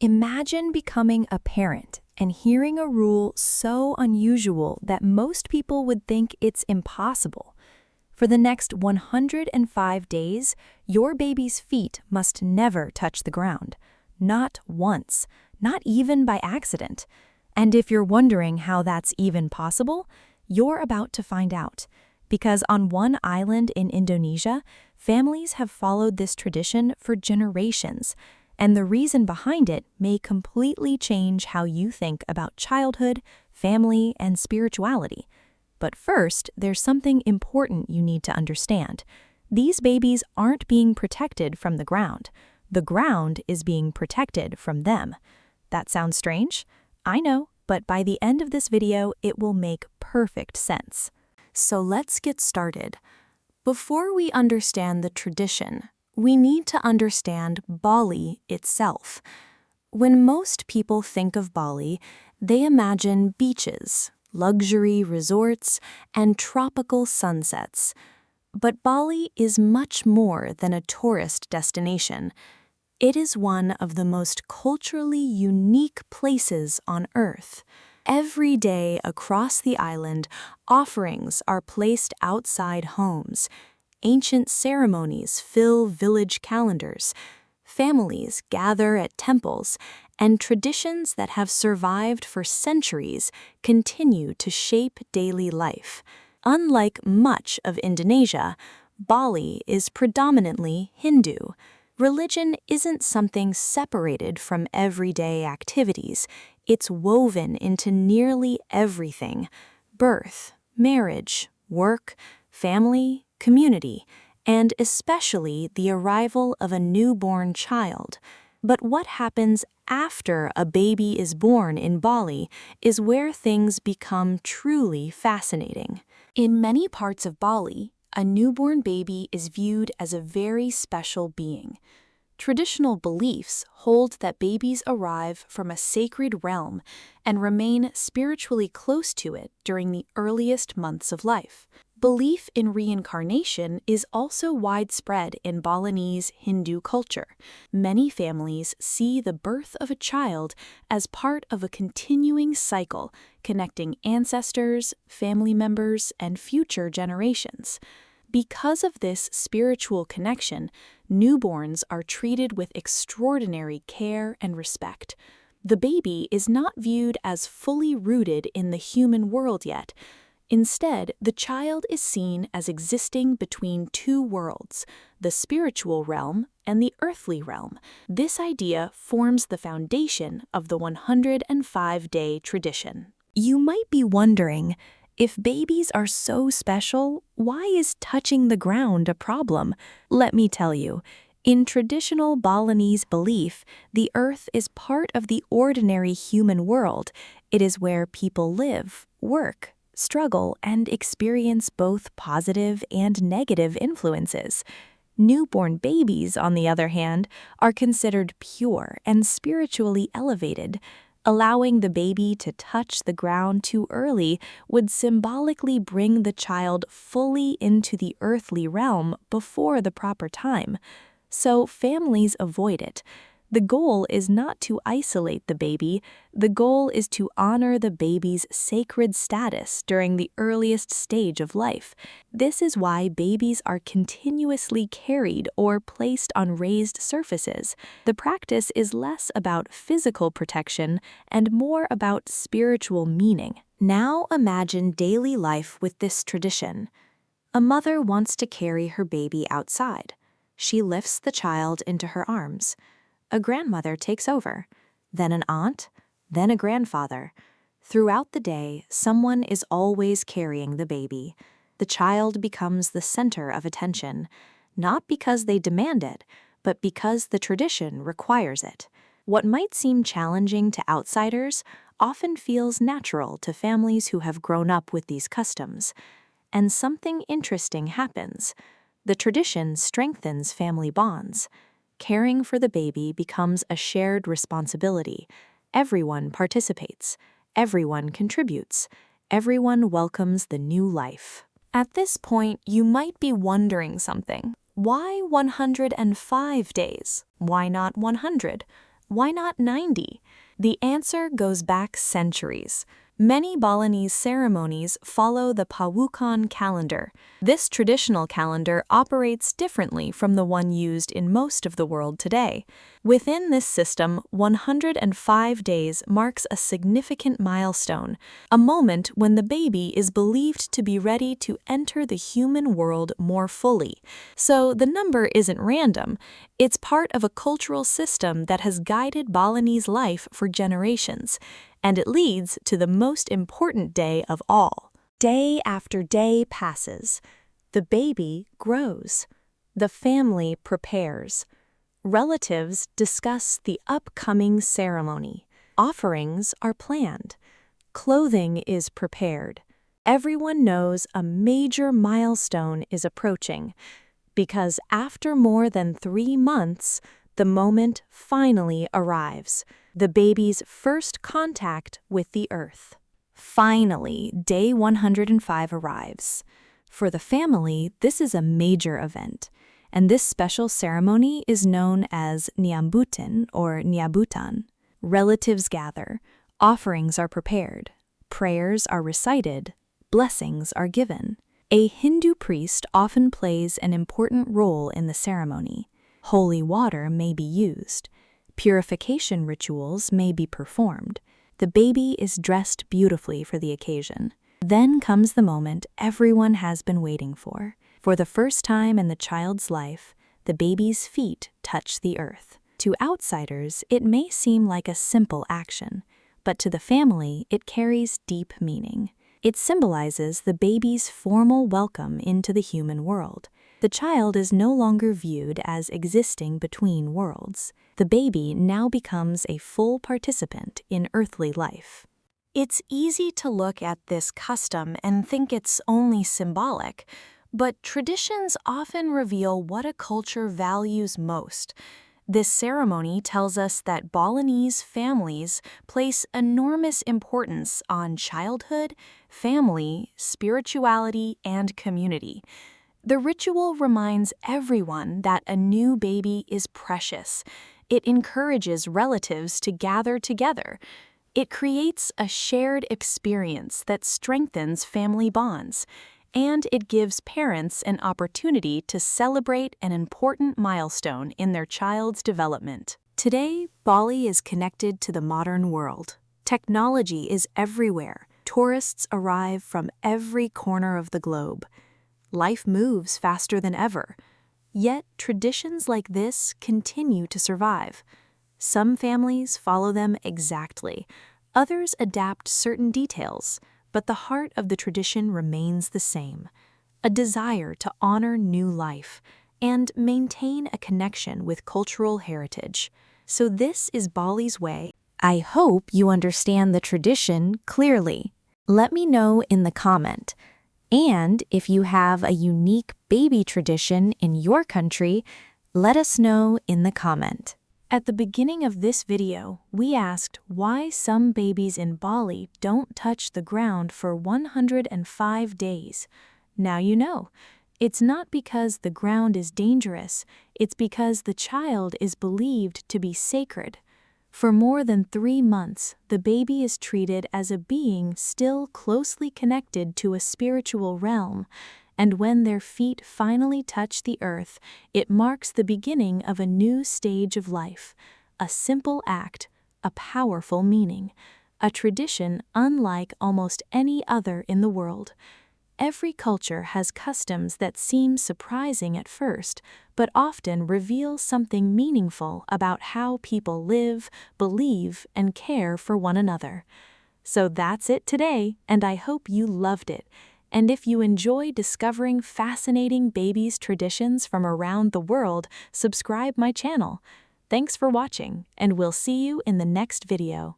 Imagine becoming a parent and hearing a rule so unusual that most people would think it's impossible. For the next 105 days, your baby's feet must never touch the ground. Not once, not even by accident. And if you're wondering how that's even possible, you're about to find out. Because on one island in Indonesia, families have followed this tradition for generations. And the reason behind it may completely change how you think about childhood, family, and spirituality. But first, there's something important you need to understand. These babies aren't being protected from the ground. The ground is being protected from them. That sounds strange? I know, but by the end of this video, it will make perfect sense. So let's get started. Before we understand the tradition, we need to understand Bali itself. When most people think of Bali, they imagine beaches, luxury resorts, and tropical sunsets. But Bali is much more than a tourist destination. It is one of the most culturally unique places on Earth. Every day across the island, offerings are placed outside homes. Ancient ceremonies fill village calendars. Families gather at temples, and traditions that have survived for centuries continue to shape daily life. Unlike much of Indonesia, Bali is predominantly Hindu. Religion isn't something separated from everyday activities. It's woven into nearly everything: birth, marriage, work, family, community, and especially the arrival of a newborn child. But what happens after a baby is born in Bali is where things become truly fascinating. In many parts of Bali, a newborn baby is viewed as a very special being. Traditional beliefs hold that babies arrive from a sacred realm and remain spiritually close to it during the earliest months of life. Belief in reincarnation is also widespread in Balinese Hindu culture. Many families see the birth of a child as part of a continuing cycle connecting ancestors, family members, and future generations. Because of this spiritual connection, newborns are treated with extraordinary care and respect. The baby is not viewed as fully rooted in the human world yet. Instead, the child is seen as existing between two worlds, the spiritual realm and the earthly realm. This idea forms the foundation of the 105-day tradition. You might be wondering, if babies are so special, why is touching the ground a problem? Let me tell you. In traditional Balinese belief, the earth is part of the ordinary human world. It is where people live, work, struggle, and experience both positive and negative influences. Newborn babies, on the other hand, are considered pure and spiritually elevated. Allowing the baby to touch the ground too early would symbolically bring the child fully into the earthly realm before the proper time. So families avoid it. The goal is not to isolate the baby. The goal is to honor the baby's sacred status during the earliest stage of life. This is why babies are continuously carried or placed on raised surfaces. The practice is less about physical protection and more about spiritual meaning. Now imagine daily life with this tradition. A mother wants to carry her baby outside. She lifts the child into her arms. A grandmother takes over, then an aunt, then a grandfather. Throughout the day, someone is always carrying the baby. The child becomes the center of attention, not because they demand it, but because the tradition requires it. What might seem challenging to outsiders often feels natural to families who have grown up with these customs. And something interesting happens. The tradition strengthens family bonds. Caring for the baby becomes a shared responsibility. Everyone participates. Everyone contributes. Everyone welcomes the new life. At this point, you might be wondering something. Why 105 days? Why not 100? why not 90? The answer goes back centuries. Many Balinese ceremonies follow the Pawukan calendar. This traditional calendar operates differently from the one used in most of the world today. Within this system, 105 days marks a significant milestone, a moment when the baby is believed to be ready to enter the human world more fully. So the number isn't random. It's part of a cultural system that has guided Balinese life for generations. And it leads to the most important day of all. Day after day passes. The baby grows. The family prepares. Relatives discuss the upcoming ceremony. Offerings are planned. Clothing is prepared. Everyone knows a major milestone is approaching, because after more than 3 months, the moment finally arrives. The baby's first contact with the earth. Finally, day 105 arrives. For the family, this is a major event, and this special ceremony is known as Nyambutin or Nyabutan. Relatives gather, offerings are prepared, prayers are recited, blessings are given. A Hindu priest often plays an important role in the ceremony. Holy water may be used. Purification rituals may be performed. The baby is dressed beautifully for the occasion. Then comes the moment everyone has been waiting for. For the first time in the child's life, the baby's feet touch the earth. To outsiders, it may seem like a simple action, but to the family, it carries deep meaning. It symbolizes the baby's formal welcome into the human world. The child is no longer viewed as existing between worlds. The baby now becomes a full participant in earthly life. It's easy to look at this custom and think it's only symbolic, but traditions often reveal what a culture values most. This ceremony tells us that Balinese families place enormous importance on childhood, family, spirituality, and community. The ritual reminds everyone that a new baby is precious. It encourages relatives to gather together. It creates a shared experience that strengthens family bonds, and it gives parents an opportunity to celebrate an important milestone in their child's development. Today, Bali is connected to the modern world. Technology is everywhere. Tourists arrive from every corner of the globe. Life moves faster than ever. Yet, traditions like this continue to survive. Some families follow them exactly. Others adapt certain details, but the heart of the tradition remains the same. A desire to honor new life and maintain a connection with cultural heritage. So this is Bali's way. I hope you understand the tradition clearly. Let me know in the comment. And if you have a unique baby tradition in your country, let us know in the comment. At the beginning of this video, we asked why some babies in Bali don't touch the ground for 105 days. Now you know. It's not because the ground is dangerous, it's because the child is believed to be sacred. For more than 3 months, the baby is treated as a being still closely connected to a spiritual realm, and when their feet finally touch the earth, it marks the beginning of a new stage of life. A simple act, a powerful meaning, a tradition unlike almost any other in the world. Every culture has customs that seem surprising at first, but often reveal something meaningful about how people live, believe, and care for one another. So that's it today, and I hope you loved it. And if you enjoy discovering fascinating babies' traditions from around the world, subscribe my channel. Thanks for watching, and we'll see you in the next video.